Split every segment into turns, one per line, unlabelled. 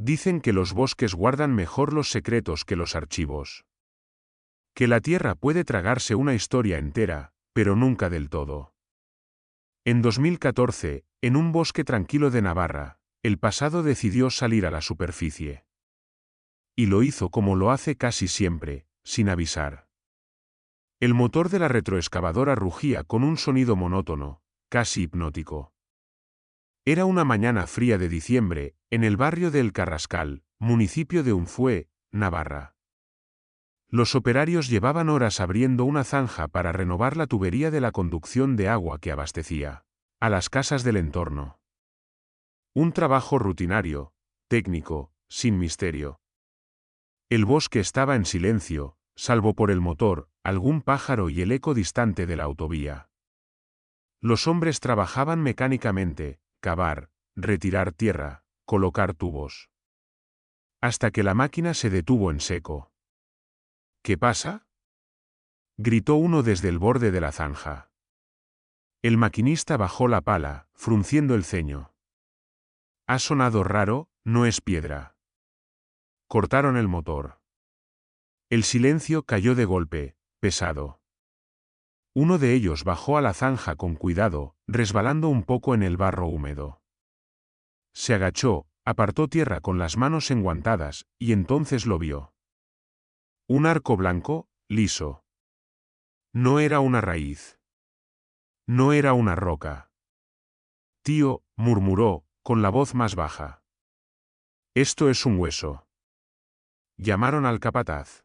Dicen que los bosques guardan mejor los secretos que los archivos. Que la tierra puede tragarse una historia entera, pero nunca del todo. En 2014, en un bosque tranquilo de Navarra, el pasado decidió salir a la superficie. Y lo hizo como lo hace casi siempre, sin avisar. El motor de la retroexcavadora rugía con un sonido monótono, casi hipnótico. Era una mañana fría de diciembre, en el barrio de El Carrascal, municipio de Unzué, Navarra. Los operarios llevaban horas abriendo una zanja para renovar la tubería de la conducción de agua que abastecía a las casas del entorno. Un trabajo rutinario, técnico, sin misterio. El bosque estaba en silencio, salvo por el motor, algún pájaro y el eco distante de la autovía. Los hombres trabajaban mecánicamente, cavar, retirar tierra, colocar tubos. Hasta que la máquina se detuvo en seco. ¿Qué pasa?, gritó uno desde el borde de la zanja. El maquinista bajó la pala, frunciendo el ceño. Ha sonado raro, no es piedra. Cortaron el motor. El silencio cayó de golpe, pesado. Uno de ellos bajó a la zanja con cuidado, resbalando un poco en el barro húmedo. Se agachó, apartó tierra con las manos enguantadas, y entonces lo vio. Un arco blanco, liso. No era una raíz. No era una roca. Tío, murmuró, con la voz más baja. Esto es un hueso. Llamaron al capataz.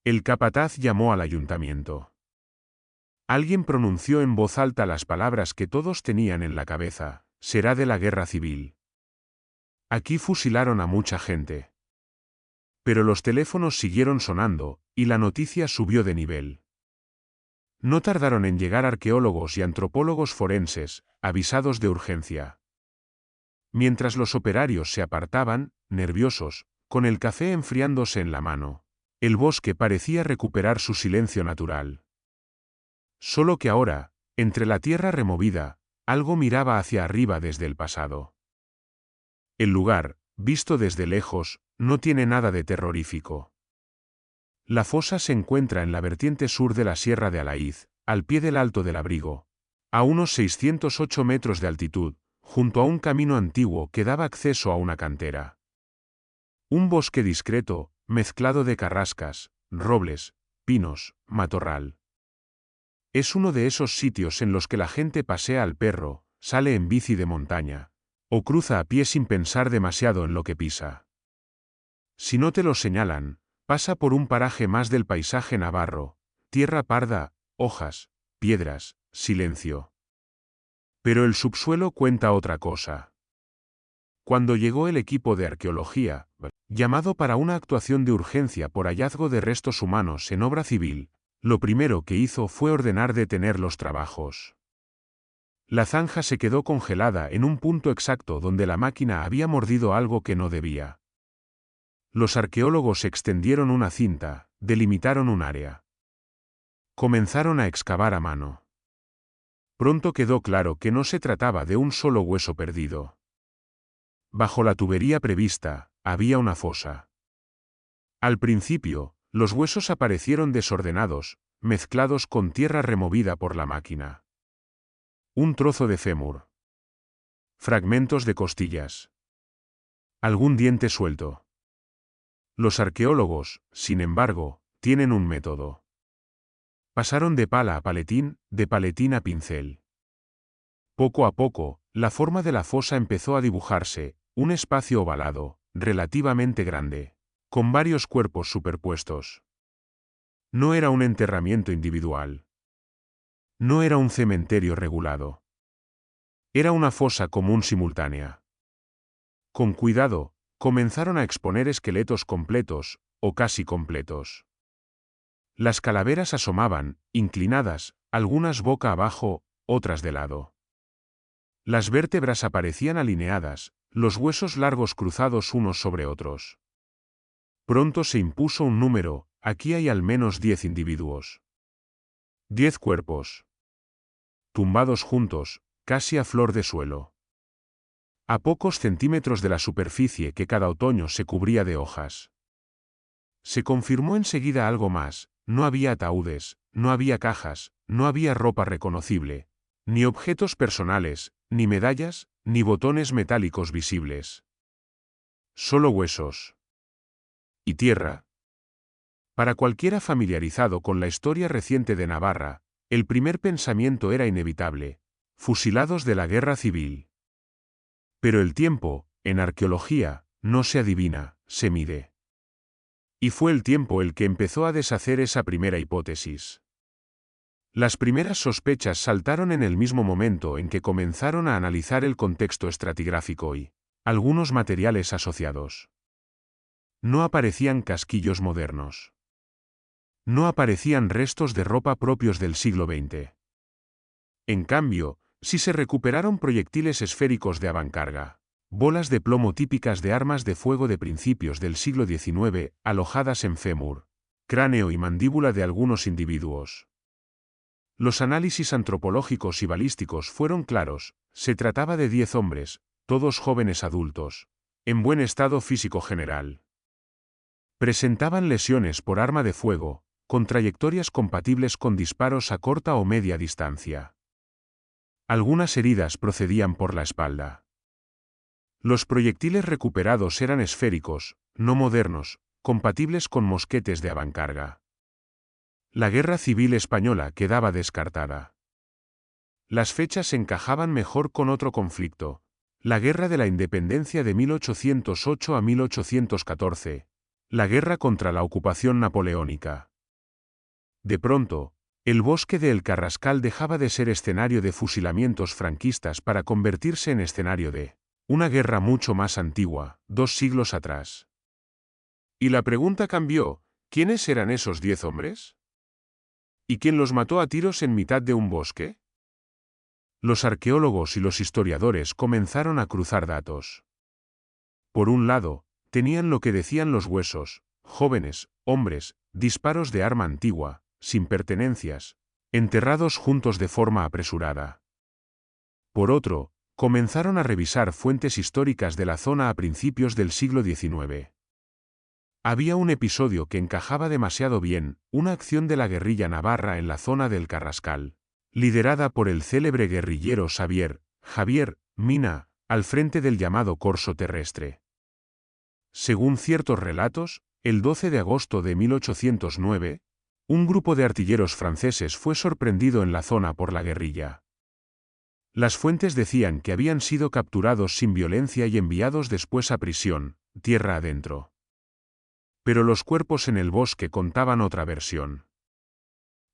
El capataz llamó al ayuntamiento. Alguien pronunció en voz alta las palabras que todos tenían en la cabeza: será de la guerra civil. Aquí fusilaron a mucha gente. Pero los teléfonos siguieron sonando, y la noticia subió de nivel. No tardaron en llegar arqueólogos y antropólogos forenses, avisados de urgencia. Mientras los operarios se apartaban, nerviosos, con el café enfriándose en la mano, el bosque parecía recuperar su silencio natural. Solo que ahora, entre la tierra removida, algo miraba hacia arriba desde el pasado. El lugar, visto desde lejos, no tiene nada de terrorífico. La fosa se encuentra en la vertiente sur de la Sierra de Alaiz, al pie del Alto del Abrigo, a unos 608 metros de altitud, junto a un camino antiguo que daba acceso a una cantera. Un bosque discreto, mezclado de carrascas, robles, pinos, matorral. Es uno de esos sitios en los que la gente pasea al perro, sale en bici de montaña, o cruza a pie sin pensar demasiado en lo que pisa. Si no te lo señalan, pasa por un paraje más del paisaje navarro: tierra parda, hojas, piedras, silencio. Pero el subsuelo cuenta otra cosa. Cuando llegó el equipo de arqueología, llamado para una actuación de urgencia por hallazgo de restos humanos en obra civil, lo primero que hizo fue ordenar detener los trabajos. La zanja se quedó congelada en un punto exacto donde la máquina había mordido algo que no debía. Los arqueólogos extendieron una cinta, delimitaron un área. Comenzaron a excavar a mano. Pronto quedó claro que no se trataba de un solo hueso perdido. Bajo la tubería prevista, había una fosa. Al principio, los huesos aparecieron desordenados, mezclados con tierra removida por la máquina. Un trozo de fémur. Fragmentos de costillas. Algún diente suelto. Los arqueólogos, sin embargo, tienen un método. Pasaron de pala a paletín, de paletín a pincel. Poco a poco, la forma de la fosa empezó a dibujarse: un espacio ovalado, relativamente grande, con varios cuerpos superpuestos. No era un enterramiento individual. No era un cementerio regulado. Era una fosa común simultánea. Con cuidado, comenzaron a exponer esqueletos completos, o casi completos. Las calaveras asomaban, inclinadas, algunas boca abajo, otras de lado. Las vértebras aparecían alineadas, los huesos largos cruzados unos sobre otros. Pronto se impuso un número: aquí hay al menos 10 individuos. 10 cuerpos. Tumbados juntos, casi a flor de suelo. a pocos centímetros de la superficie que cada otoño se cubría de hojas. Se confirmó enseguida algo más: no había ataúdes, no había cajas, no había ropa reconocible, ni objetos personales, ni medallas, ni botones metálicos visibles. Solo huesos. Y tierra. Para cualquiera familiarizado con la historia reciente de Navarra, el primer pensamiento era inevitable: fusilados de la guerra civil. Pero el tiempo, en arqueología, no se adivina, se mide. Y fue el tiempo el que empezó a deshacer esa primera hipótesis. Las primeras sospechas saltaron en el mismo momento en que comenzaron a analizar el contexto estratigráfico y algunos materiales asociados. No aparecían casquillos modernos. No aparecían restos de ropa propios del siglo XX. En cambio, sí se recuperaron proyectiles esféricos de avancarga, bolas de plomo típicas de armas de fuego de principios del siglo XIX, alojadas en fémur, cráneo y mandíbula de algunos individuos. Los análisis antropológicos y balísticos fueron claros: se trataba de 10 hombres, todos jóvenes adultos, en buen estado físico general. Presentaban lesiones por arma de fuego, con trayectorias compatibles con disparos a corta o media distancia. Algunas heridas procedían por la espalda. Los proyectiles recuperados eran esféricos, no modernos, compatibles con mosquetes de avancarga. La Guerra Civil Española quedaba descartada. Las fechas encajaban mejor con otro conflicto: la Guerra de la Independencia de 1808 a 1814, la guerra contra la ocupación napoleónica. De pronto, el bosque de El Carrascal dejaba de ser escenario de fusilamientos franquistas para convertirse en escenario de una guerra mucho más antigua, 2 siglos atrás. Y la pregunta cambió: ¿quiénes eran esos 10 hombres? ¿Y quién los mató a tiros en mitad de un bosque? Los arqueólogos y los historiadores comenzaron a cruzar datos. Por un lado, tenían lo que decían los huesos: jóvenes, hombres, disparos de arma antigua, sin pertenencias, enterrados juntos de forma apresurada. Por otro, comenzaron a revisar fuentes históricas de la zona a principios del siglo XIX. Había un episodio que encajaba demasiado bien: una acción de la guerrilla navarra en la zona del Carrascal, liderada por el célebre guerrillero Javier Mina, al frente del llamado Corso Terrestre. Según ciertos relatos, el 12 de agosto de 1809, un grupo de artilleros franceses fue sorprendido en la zona por la guerrilla. Las fuentes decían que habían sido capturados sin violencia y enviados después a prisión, tierra adentro. Pero los cuerpos en el bosque contaban otra versión.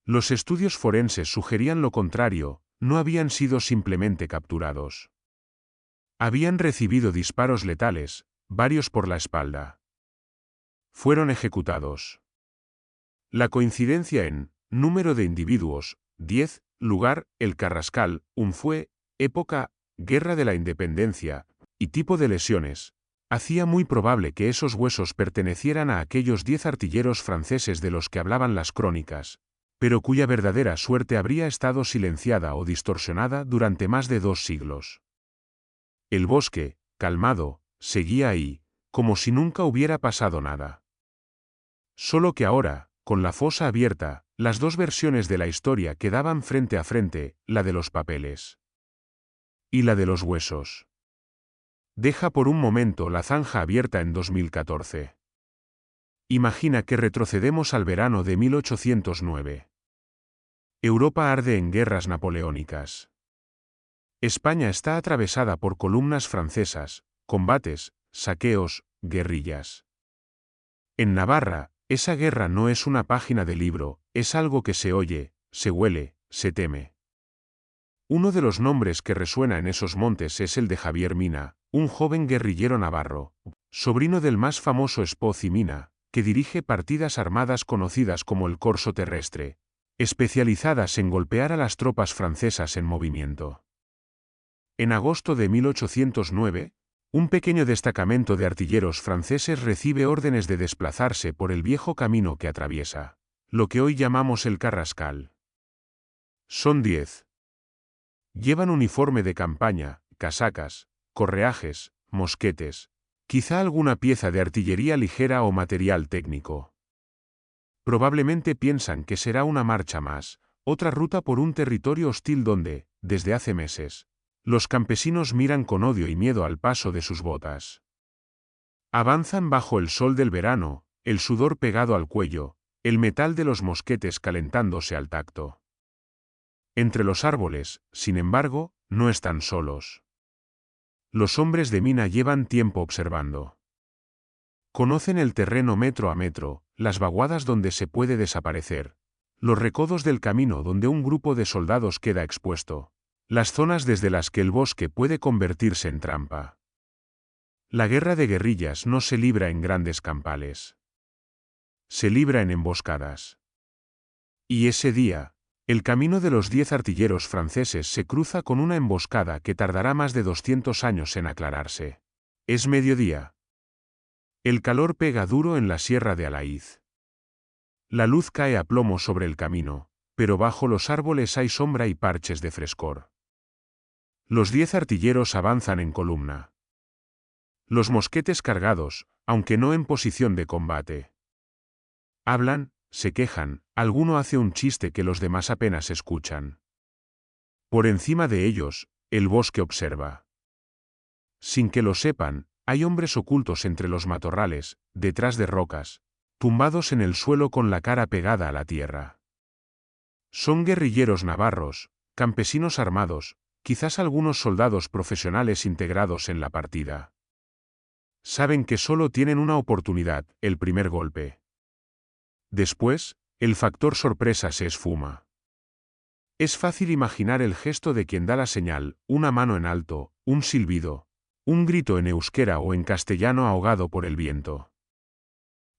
Los estudios forenses sugerían lo contrario: no habían sido simplemente capturados. Habían recibido disparos letales, varios por la espalda. Fueron ejecutados. La coincidencia en número de individuos, 10, lugar, El Carrascal, fue, época, Guerra de la Independencia, y tipo de lesiones, hacía muy probable que esos huesos pertenecieran a aquellos 10 artilleros franceses de los que hablaban las crónicas, pero cuya verdadera suerte habría estado silenciada o distorsionada durante más de 2 siglos. El bosque, calmado, seguía ahí, como si nunca hubiera pasado nada. Solo que ahora, con la fosa abierta, las dos versiones de la historia quedaban frente a frente: la de los papeles y la de los huesos. Deja por un momento la zanja abierta en 2014. Imagina que retrocedemos al verano de 1809. Europa arde en guerras napoleónicas. España está atravesada por columnas francesas, combates, saqueos, guerrillas. En Navarra, esa guerra no es una página de libro, es algo que se oye, se huele, se teme. Uno de los nombres que resuena en esos montes es el de Javier Mina, un joven guerrillero navarro, sobrino del más famoso Espoz y Mina, que dirige partidas armadas conocidas como el Corso Terrestre, especializadas en golpear a las tropas francesas en movimiento. En agosto de 1809, un pequeño destacamento de artilleros franceses recibe órdenes de desplazarse por el viejo camino que atraviesa lo que hoy llamamos el Carrascal. Son 10. Llevan uniforme de campaña, casacas, correajes, mosquetes, quizá alguna pieza de artillería ligera o material técnico. Probablemente piensan que será una marcha más, otra ruta por un territorio hostil donde, desde hace meses, los campesinos miran con odio y miedo al paso de sus botas. Avanzan bajo el sol del verano, el sudor pegado al cuello, el metal de los mosquetes calentándose al tacto. Entre los árboles, sin embargo, no están solos. Los hombres de mina llevan tiempo observando. Conocen el terreno metro a metro, las vaguadas donde se puede desaparecer, los recodos del camino donde un grupo de soldados queda expuesto, las zonas desde las que el bosque puede convertirse en trampa. La guerra de guerrillas no se libra en grandes campales. Se libra en emboscadas. Y ese día, el camino de los 10 artilleros franceses se cruza con una emboscada que tardará más de 200 años en aclararse. Es mediodía. El calor pega duro en la sierra de Alaiz. La luz cae a plomo sobre el camino, pero bajo los árboles hay sombra y parches de frescor. Los 10 artilleros avanzan en columna. Los mosquetes cargados, aunque no en posición de combate. Hablan, se quejan, alguno hace un chiste que los demás apenas escuchan. Por encima de ellos, el bosque observa. Sin que lo sepan, hay hombres ocultos entre los matorrales, detrás de rocas, tumbados en el suelo con la cara pegada a la tierra. Son guerrilleros navarros, campesinos armados, quizás algunos soldados profesionales integrados en la partida. Saben que solo tienen una oportunidad, el primer golpe. Después, el factor sorpresa se esfuma. Es fácil imaginar el gesto de quien da la señal, una mano en alto, un silbido, un grito en euskera o en castellano ahogado por el viento.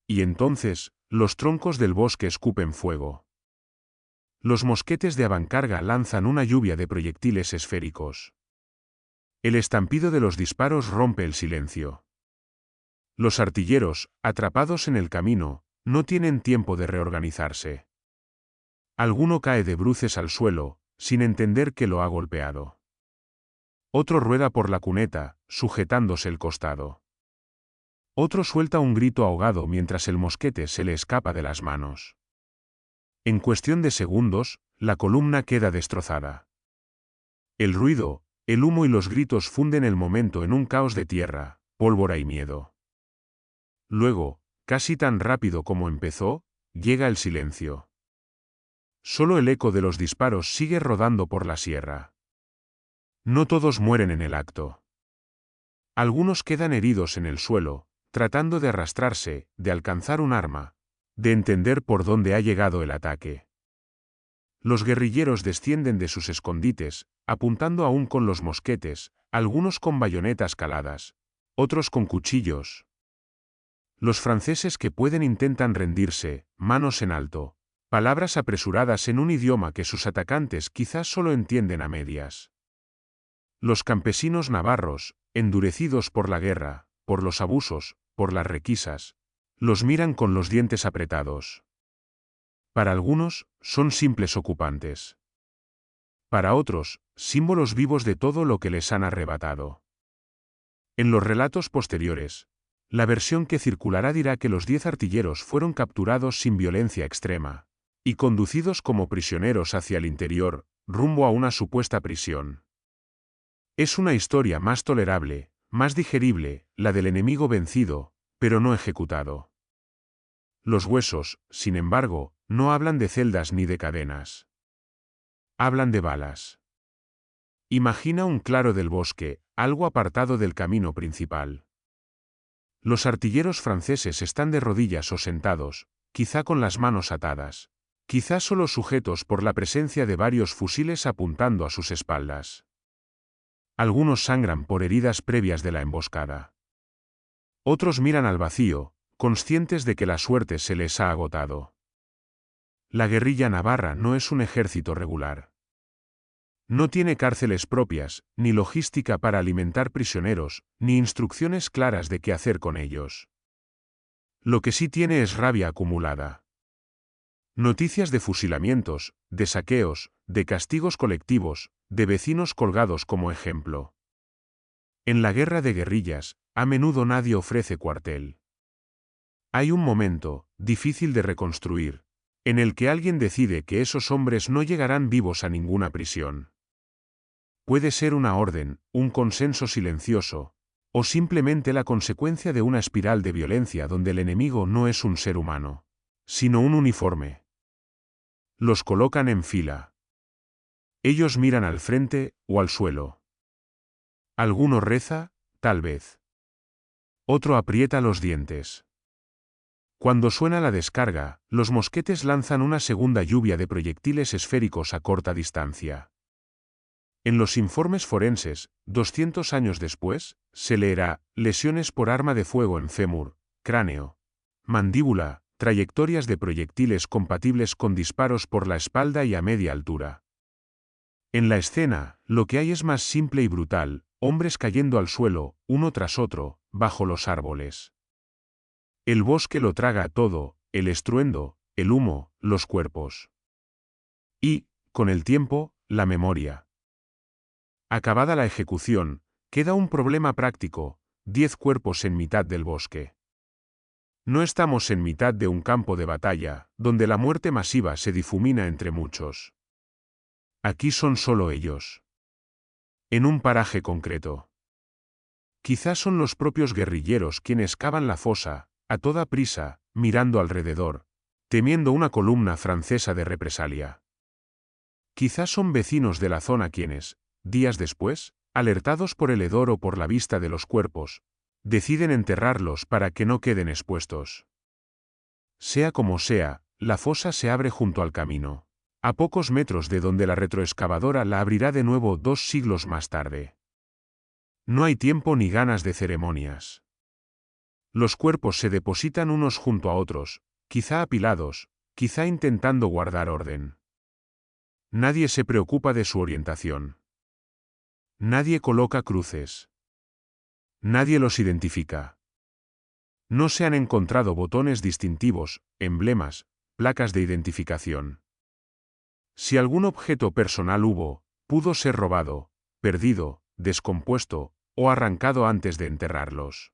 Y entonces, los troncos del bosque escupen fuego. Los mosquetes de avancarga lanzan una lluvia de proyectiles esféricos. El estampido de los disparos rompe el silencio. Los artilleros, atrapados en el camino, no tienen tiempo de reorganizarse. Alguno cae de bruces al suelo, sin entender que lo ha golpeado. Otro rueda por la cuneta, sujetándose el costado. Otro suelta un grito ahogado mientras el mosquete se le escapa de las manos. En cuestión de segundos, la columna queda destrozada. El ruido, el humo y los gritos funden el momento en un caos de tierra, pólvora y miedo. Luego, casi tan rápido como empezó, llega el silencio. Solo el eco de los disparos sigue rodando por la sierra. No todos mueren en el acto. Algunos quedan heridos en el suelo, tratando de arrastrarse, de alcanzar un arma, de entender por dónde ha llegado el ataque. Los guerrilleros descienden de sus escondites, apuntando aún con los mosquetes, algunos con bayonetas caladas, otros con cuchillos. Los franceses que pueden intentan rendirse, manos en alto, palabras apresuradas en un idioma que sus atacantes quizás solo entienden a medias. Los campesinos navarros, endurecidos por la guerra, por los abusos, por las requisas, los miran con los dientes apretados. Para algunos, son simples ocupantes. Para otros, símbolos vivos de todo lo que les han arrebatado. En los relatos posteriores, la versión que circulará dirá que los 10 artilleros fueron capturados sin violencia extrema, y conducidos como prisioneros hacia el interior, rumbo a una supuesta prisión. Es una historia más tolerable, más digerible, la del enemigo vencido, pero no ejecutado. Los huesos, sin embargo, no hablan de celdas ni de cadenas. Hablan de balas. Imagina un claro del bosque, algo apartado del camino principal. Los artilleros franceses están de rodillas o sentados, quizá con las manos atadas, quizá solo sujetos por la presencia de varios fusiles apuntando a sus espaldas. Algunos sangran por heridas previas de la emboscada. Otros miran al vacío, conscientes de que la suerte se les ha agotado. La guerrilla navarra no es un ejército regular. No tiene cárceles propias, ni logística para alimentar prisioneros, ni instrucciones claras de qué hacer con ellos. Lo que sí tiene es rabia acumulada. Noticias de fusilamientos, de saqueos, de castigos colectivos, de vecinos colgados como ejemplo. En la guerra de guerrillas, a menudo nadie ofrece cuartel. Hay un momento, difícil de reconstruir, en el que alguien decide que esos hombres no llegarán vivos a ninguna prisión. Puede ser una orden, un consenso silencioso, o simplemente la consecuencia de una espiral de violencia donde el enemigo no es un ser humano, sino un uniforme. Los colocan en fila. Ellos miran al frente o al suelo. Alguno reza, tal vez. Otro aprieta los dientes. Cuando suena la descarga, los mosquetes lanzan una segunda lluvia de proyectiles esféricos a corta distancia. En los informes forenses, 200 años después, se leerá, lesiones por arma de fuego en fémur, cráneo, mandíbula, trayectorias de proyectiles compatibles con disparos por la espalda y a media altura. En la escena, lo que hay es más simple y brutal, hombres cayendo al suelo, uno tras otro, bajo los árboles. El bosque lo traga todo, el estruendo, el humo, los cuerpos. Y, con el tiempo, la memoria. Acabada la ejecución, queda un problema práctico: 10 cuerpos en mitad del bosque. No estamos en mitad de un campo de batalla, donde la muerte masiva se difumina entre muchos. Aquí son solo ellos. En un paraje concreto. Quizás son los propios guerrilleros quienes cavan la fosa, a toda prisa, mirando alrededor, temiendo una columna francesa de represalia. Quizás son vecinos de la zona quienes, días después, alertados por el hedor o por la vista de los cuerpos, deciden enterrarlos para que no queden expuestos. Sea como sea, la fosa se abre junto al camino, a pocos metros de donde la retroexcavadora la abrirá de nuevo 2 siglos más tarde. No hay tiempo ni ganas de ceremonias. Los cuerpos se depositan unos junto a otros, quizá apilados, quizá intentando guardar orden. Nadie se preocupa de su orientación. Nadie coloca cruces. Nadie los identifica. No se han encontrado botones distintivos, emblemas, placas de identificación. Si algún objeto personal hubo, pudo ser robado, perdido, descompuesto, o arrancado antes de enterrarlos.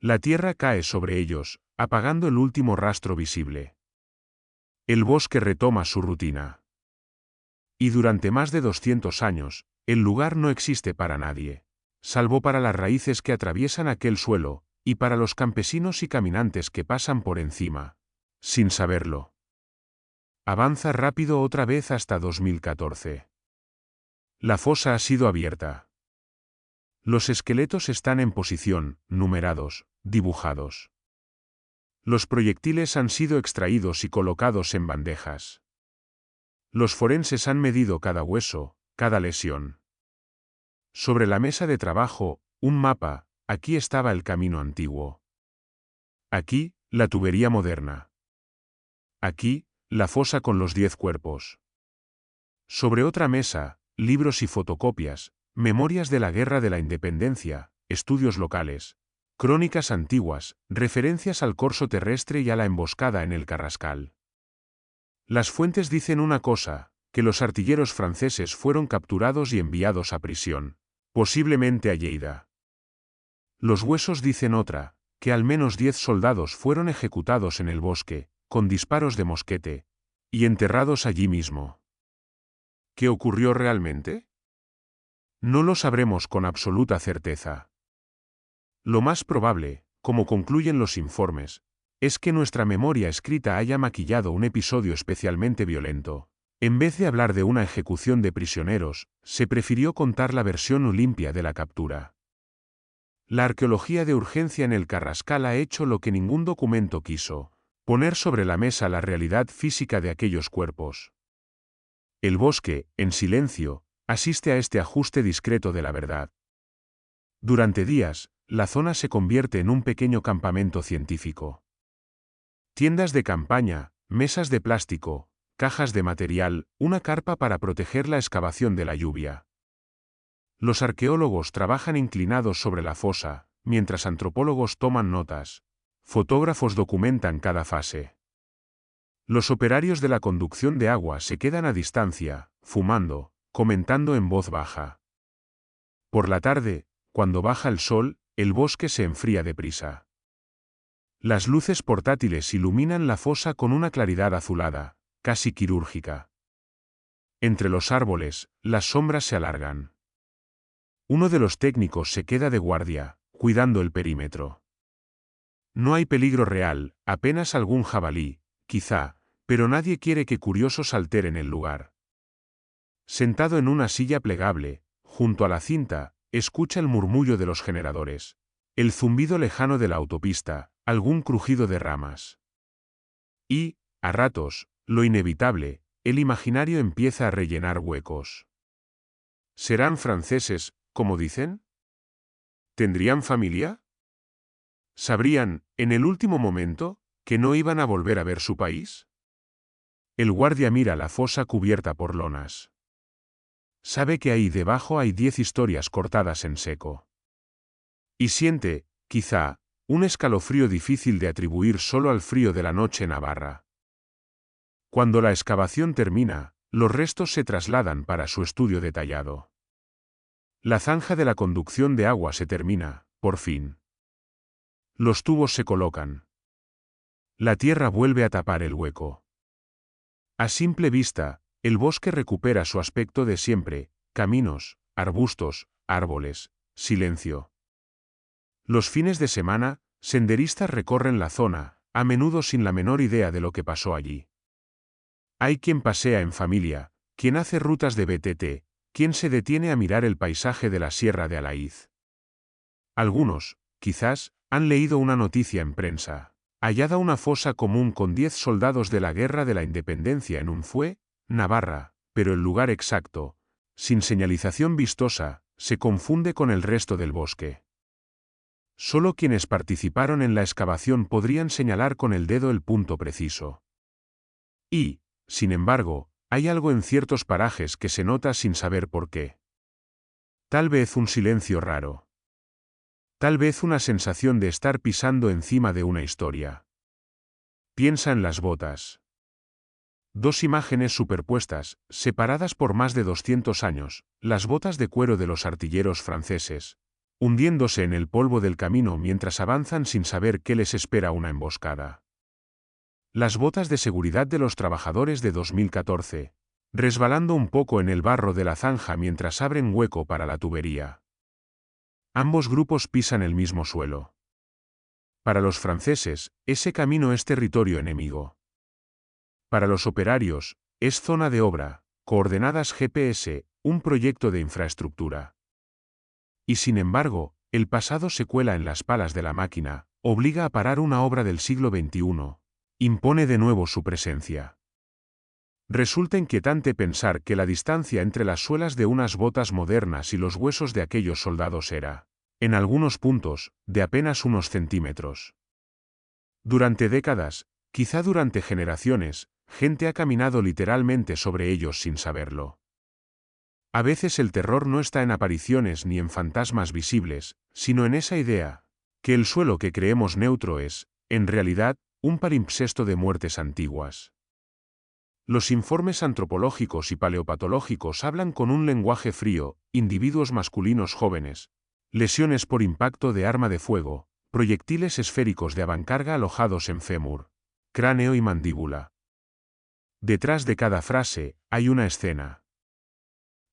La tierra cae sobre ellos, apagando el último rastro visible. El bosque retoma su rutina. Y durante más de 200 años, el lugar no existe para nadie, salvo para las raíces que atraviesan aquel suelo, y para los campesinos y caminantes que pasan por encima, sin saberlo. Avanza rápido otra vez hasta 2014. La fosa ha sido abierta. Los esqueletos están en posición, numerados, dibujados. Los proyectiles han sido extraídos y colocados en bandejas. Los forenses han medido cada hueso, cada lesión. Sobre la mesa de trabajo, un mapa: aquí estaba el camino antiguo. Aquí, la tubería moderna. Aquí, la fosa con los 10 cuerpos. Sobre otra mesa, libros y fotocopias, memorias de la Guerra de la Independencia, estudios locales, crónicas antiguas, referencias al corso terrestre y a la emboscada en el Carrascal. Las fuentes dicen una cosa: que los artilleros franceses fueron capturados y enviados a prisión, posiblemente a Lleida. Los huesos dicen otra: que al menos 10 soldados fueron ejecutados en el bosque, con disparos de mosquete, y enterrados allí mismo. ¿Qué ocurrió realmente? No lo sabremos con absoluta certeza. Lo más probable, como concluyen los informes, es que nuestra memoria escrita haya maquillado un episodio especialmente violento. En vez de hablar de una ejecución de prisioneros, se prefirió contar la versión limpia de la captura. La arqueología de urgencia en el Carrascal ha hecho lo que ningún documento quiso: poner sobre la mesa la realidad física de aquellos cuerpos. El bosque, en silencio, asiste a este ajuste discreto de la verdad. Durante días, la zona se convierte en un pequeño campamento científico. Tiendas de campaña, mesas de plástico, cajas de material, una carpa para proteger la excavación de la lluvia. Los arqueólogos trabajan inclinados sobre la fosa, mientras antropólogos toman notas. Fotógrafos documentan cada fase. Los operarios de la conducción de agua se quedan a distancia, fumando, comentando en voz baja. Por la tarde, cuando baja el sol, el bosque se enfría deprisa. Las luces portátiles iluminan la fosa con una claridad azulada, casi quirúrgica. Entre los árboles, las sombras se alargan. Uno de los técnicos se queda de guardia, cuidando el perímetro. No hay peligro real, apenas algún jabalí, quizá, pero nadie quiere que curiosos alteren el lugar. Sentado en una silla plegable, junto a la cinta, escucha el murmullo de los generadores, el zumbido lejano de la autopista, algún crujido de ramas. Y, a ratos, lo inevitable, el imaginario empieza a rellenar huecos. ¿Serán franceses, como dicen? ¿Tendrían familia? ¿Sabrían, en el último momento, que no iban a volver a ver su país? El guardia mira la fosa cubierta por lonas. Sabe que ahí debajo hay 10 historias cortadas en seco. Y siente, quizá, un escalofrío difícil de atribuir solo al frío de la noche navarra. Cuando la excavación termina, los restos se trasladan para su estudio detallado. La zanja de la conducción de agua se termina, por fin. Los tubos se colocan. La tierra vuelve a tapar el hueco. A simple vista, el bosque recupera su aspecto de siempre: caminos, arbustos, árboles, silencio. Los fines de semana, senderistas recorren la zona, a menudo sin la menor idea de lo que pasó allí. Hay quien pasea en familia, quien hace rutas de BTT, quien se detiene a mirar el paisaje de la Sierra de Alaiz. Algunos, quizás, han leído una noticia en prensa: hallada una fosa común con 10 soldados de la Guerra de la Independencia en Unzué, Navarra, pero el lugar exacto, sin señalización vistosa, se confunde con el resto del bosque. Solo quienes participaron en la excavación podrían señalar con el dedo el punto preciso. Y, sin embargo, hay algo en ciertos parajes que se nota sin saber por qué. Tal vez un silencio raro. Tal vez una sensación de estar pisando encima de una historia. Piensa en las botas. 2 imágenes superpuestas, separadas por más de 200 años, las botas de cuero de los artilleros franceses, hundiéndose en el polvo del camino mientras avanzan sin saber qué les espera una emboscada. Las botas de seguridad de los trabajadores de 2014, resbalando un poco en el barro de la zanja mientras abren hueco para la tubería. Ambos grupos pisan el mismo suelo. Para los franceses, ese camino es territorio enemigo. Para los operarios, es zona de obra, coordenadas GPS, un proyecto de infraestructura. Y sin embargo, el pasado se cuela en las palas de la máquina, obliga a parar una obra del siglo XXI, impone de nuevo su presencia. Resulta inquietante pensar que la distancia entre las suelas de unas botas modernas y los huesos de aquellos soldados era, en algunos puntos, de apenas unos centímetros. Durante décadas, quizá durante generaciones, gente ha caminado literalmente sobre ellos sin saberlo. A veces el terror no está en apariciones ni en fantasmas visibles, sino en esa idea, que el suelo que creemos neutro es, en realidad, un palimpsesto de muertes antiguas. Los informes antropológicos y paleopatológicos hablan con un lenguaje frío: individuos masculinos jóvenes, lesiones por impacto de arma de fuego, proyectiles esféricos de avancarga alojados en fémur, cráneo y mandíbula. Detrás de cada frase, hay una escena.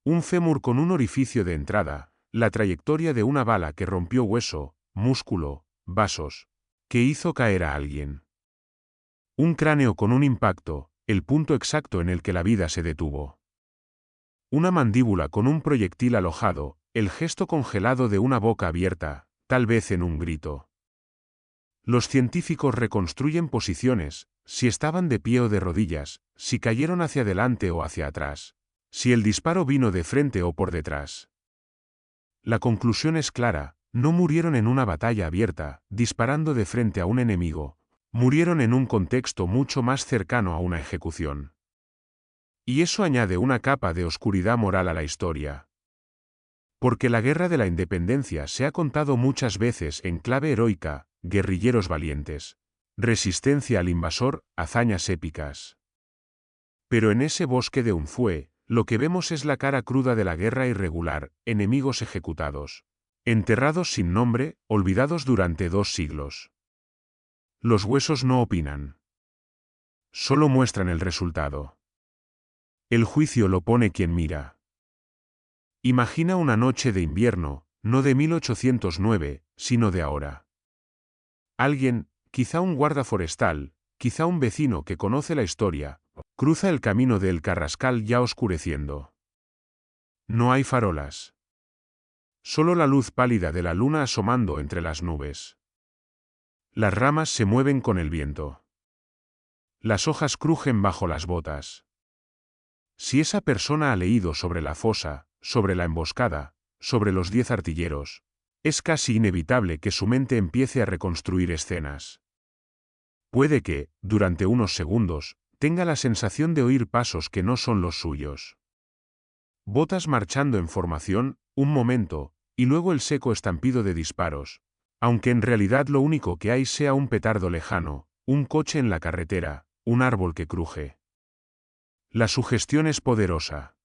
Un fémur con un orificio de entrada, la trayectoria de una bala que rompió hueso, músculo, vasos, que hizo caer a alguien. Un cráneo con un impacto, el punto exacto en el que la vida se detuvo. Una mandíbula con un proyectil alojado, el gesto congelado de una boca abierta, tal vez en un grito. Los científicos reconstruyen posiciones, si estaban de pie o de rodillas, si cayeron hacia adelante o hacia atrás, si el disparo vino de frente o por detrás. La conclusión es clara: no murieron en una batalla abierta, disparando de frente a un enemigo. Murieron en un contexto mucho más cercano a una ejecución. Y eso añade una capa de oscuridad moral a la historia. Porque la Guerra de la Independencia se ha contado muchas veces en clave heroica: guerrilleros valientes, resistencia al invasor, hazañas épicas. Pero en ese bosque de Unzué, lo que vemos es la cara cruda de la guerra irregular: enemigos ejecutados, Enterrados sin nombre, olvidados durante 2 siglos. Los huesos no opinan. Solo muestran el resultado. El juicio lo pone quien mira. Imagina una noche de invierno, no de 1809, sino de ahora. Alguien, quizá un guarda forestal, quizá un vecino que conoce la historia, cruza el camino del Carrascal ya oscureciendo. No hay farolas. Solo la luz pálida de la luna asomando entre las nubes. Las ramas se mueven con el viento. Las hojas crujen bajo las botas. Si esa persona ha leído sobre la fosa, sobre la emboscada, sobre los 10 artilleros, es casi inevitable que su mente empiece a reconstruir escenas. Puede que, durante unos segundos, tenga la sensación de oír pasos que no son los suyos. Botas marchando en formación, un momento, y luego el seco estampido de disparos, aunque en realidad lo único que hay sea un petardo lejano, un coche en la carretera, un árbol que cruje. La sugestión es poderosa.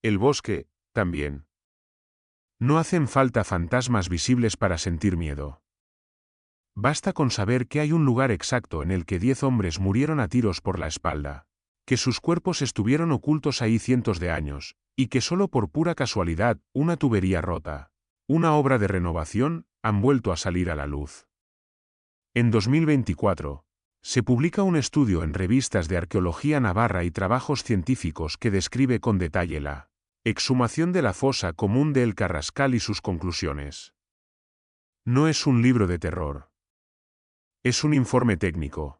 El bosque, también. No hacen falta fantasmas visibles para sentir miedo. Basta con saber que hay un lugar exacto en el que 10 hombres murieron a tiros por la espalda, que sus cuerpos estuvieron ocultos ahí cientos de años, y que solo por pura casualidad, una tubería rota, una obra de renovación, han vuelto a salir a la luz. En 2024, se publica un estudio en revistas de arqueología navarra y trabajos científicos que describe con detalle la exhumación de la fosa común de El Carrascal y sus conclusiones. No es un libro de terror. Es un informe técnico.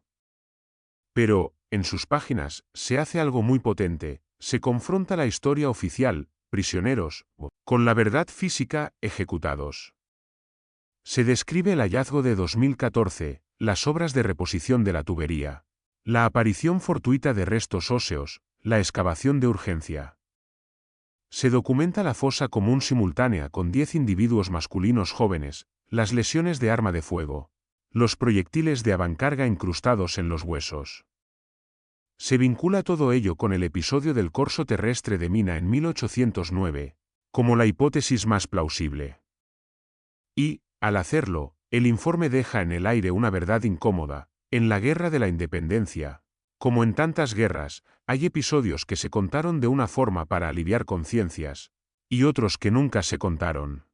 Pero, en sus páginas, se hace algo muy potente, se confronta la historia oficial, prisioneros, con la verdad física, ejecutados. Se describe el hallazgo de 2014, las obras de reposición de la tubería, la aparición fortuita de restos óseos, la excavación de urgencia. Se documenta la fosa común simultánea con 10 individuos masculinos jóvenes, las lesiones de arma de fuego, los proyectiles de avancarga incrustados en los huesos. Se vincula todo ello con el episodio del corso terrestre de Mina en 1809, como la hipótesis más plausible. Y, al hacerlo, el informe deja en el aire una verdad incómoda: en la Guerra de la Independencia, como en tantas guerras, hay episodios que se contaron de una forma para aliviar conciencias, y otros que nunca se contaron.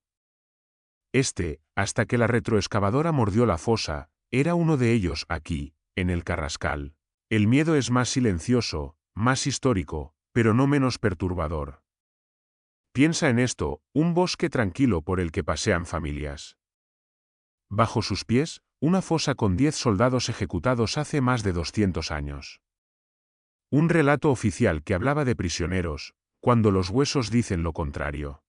Hasta que la retroexcavadora mordió la fosa, era uno de ellos aquí, en el Carrascal. El miedo es más silencioso, más histórico, pero no menos perturbador. Piensa en esto, un bosque tranquilo por el que pasean familias. Bajo sus pies, una fosa con 10 soldados ejecutados hace más de 200 años. Un relato oficial que hablaba de prisioneros, cuando los huesos dicen lo contrario.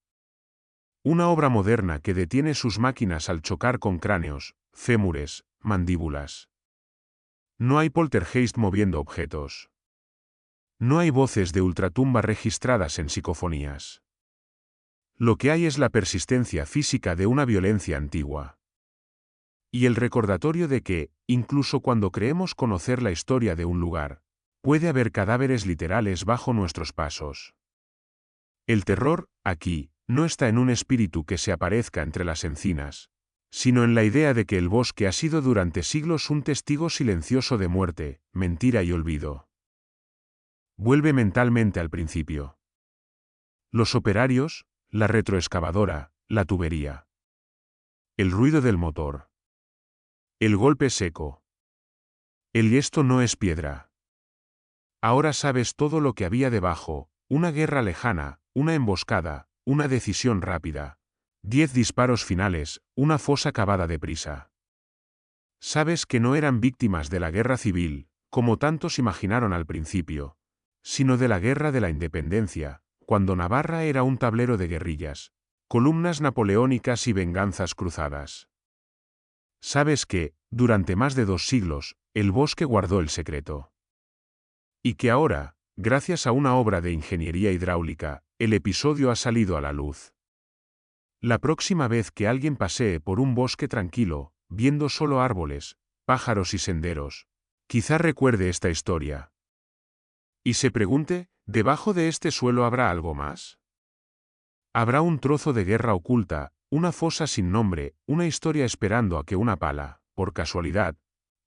Una obra moderna que detiene sus máquinas al chocar con cráneos, fémures, mandíbulas. No hay poltergeist moviendo objetos. No hay voces de ultratumba registradas en psicofonías. Lo que hay es la persistencia física de una violencia antigua. Y el recordatorio de que, incluso cuando creemos conocer la historia de un lugar, puede haber cadáveres literales bajo nuestros pasos. El terror, aquí, no está en un espíritu que se aparezca entre las encinas, sino en la idea de que el bosque ha sido durante siglos un testigo silencioso de muerte, mentira y olvido. Vuelve mentalmente al principio. Los operarios, la retroexcavadora, la tubería. El ruido del motor. El golpe seco. El esto no es piedra. Ahora sabes todo lo que había debajo: una guerra lejana, una emboscada, una decisión rápida, 10 disparos finales, una fosa cavada deprisa. Sabes que no eran víctimas de la guerra civil, como tantos imaginaron al principio, sino de la guerra de la independencia, cuando Navarra era un tablero de guerrillas, columnas napoleónicas y venganzas cruzadas. Sabes que, durante más de 2 siglos, el bosque guardó el secreto. Y que ahora, gracias a una obra de ingeniería hidráulica, el episodio ha salido a la luz. La próxima vez que alguien pasee por un bosque tranquilo, viendo solo árboles, pájaros y senderos, quizá recuerde esta historia. Y se pregunte, ¿debajo de este suelo habrá algo más? ¿Habrá un trozo de guerra oculta, una fosa sin nombre, una historia esperando a que una pala, por casualidad,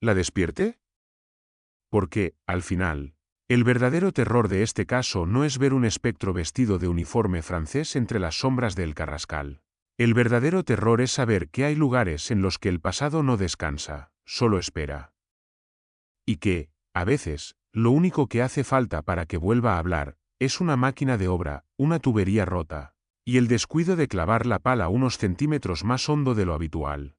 la despierte? Porque, al final, el verdadero terror de este caso no es ver un espectro vestido de uniforme francés entre las sombras del Carrascal. El verdadero terror es saber que hay lugares en los que el pasado no descansa, solo espera. Y que, a veces, lo único que hace falta para que vuelva a hablar, es una máquina de obra, una tubería rota, y el descuido de clavar la pala unos centímetros más hondo de lo habitual.